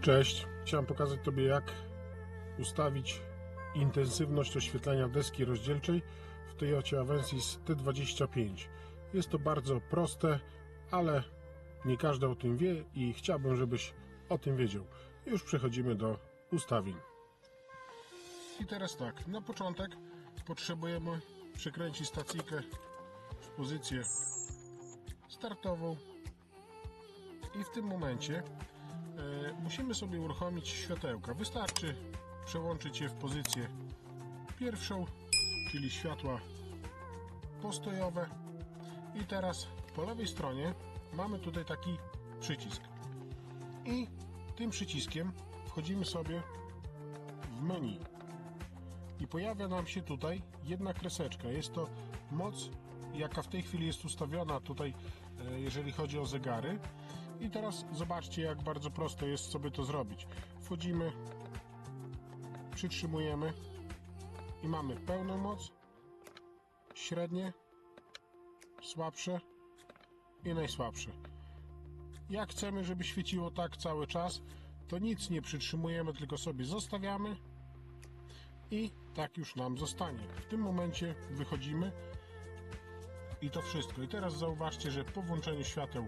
Cześć, chciałem pokazać Tobie, jak ustawić intensywność oświetlenia deski rozdzielczej w Toyocie Avensis T25. Jest to bardzo proste, ale nie każdy o tym wie i chciałbym, żebyś o tym wiedział. Już przechodzimy do ustawień. I teraz tak, na początek potrzebujemy przekręcić stacyjkę w pozycję startową i w tym momencie musimy sobie uruchomić światełka. Wystarczy przełączyć je w pozycję pierwszą, czyli światła postojowe. I teraz po lewej stronie mamy tutaj taki przycisk. I tym przyciskiem wchodzimy sobie w menu. I pojawia nam się tutaj jedna kreseczka. Jest to moc, jaka w tej chwili jest ustawiona tutaj, jeżeli chodzi o zegary. I teraz zobaczcie, jak bardzo prosto jest sobie to zrobić. Wchodzimy, przytrzymujemy i mamy pełną moc, średnie, słabsze i najsłabsze. Jak chcemy, żeby świeciło tak cały czas, to nic nie przytrzymujemy, tylko sobie zostawiamy i tak już nam zostanie. W tym momencie wychodzimy i to wszystko. I teraz zauważcie, że po włączeniu świateł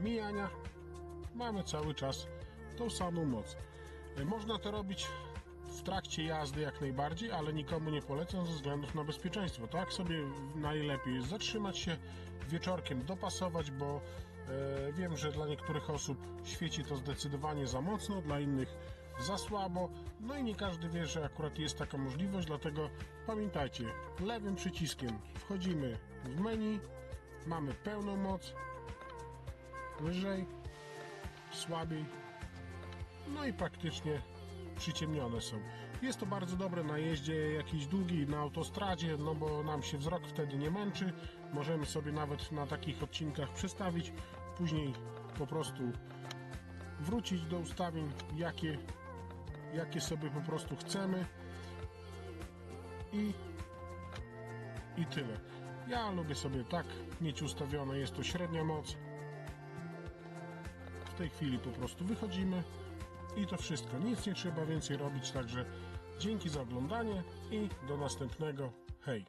mijania mamy cały czas tą samą moc. Można to robić w trakcie jazdy jak najbardziej, ale nikomu nie polecam ze względów na bezpieczeństwo. Tak sobie najlepiej jest zatrzymać się wieczorkiem, dopasować, bo wiem, że dla niektórych osób świeci to zdecydowanie za mocno, dla innych za słabo, no i nie każdy wie, że akurat jest taka możliwość, dlatego pamiętajcie, lewym przyciskiem wchodzimy w menu, mamy pełną moc, wyżej, słabiej, no i praktycznie przyciemnione są. Jest to bardzo dobre na jeździe jakiejś długiej, na autostradzie, no bo nam się wzrok wtedy nie męczy. Możemy sobie nawet na takich odcinkach przestawić, później po prostu wrócić do ustawień, jakie sobie po prostu chcemy i tyle. Ja lubię sobie tak mieć ustawione, jest to średnia moc. W tej chwili po prostu wychodzimy i to wszystko. Nic nie trzeba więcej robić, także dzięki za oglądanie i do następnego. Hej!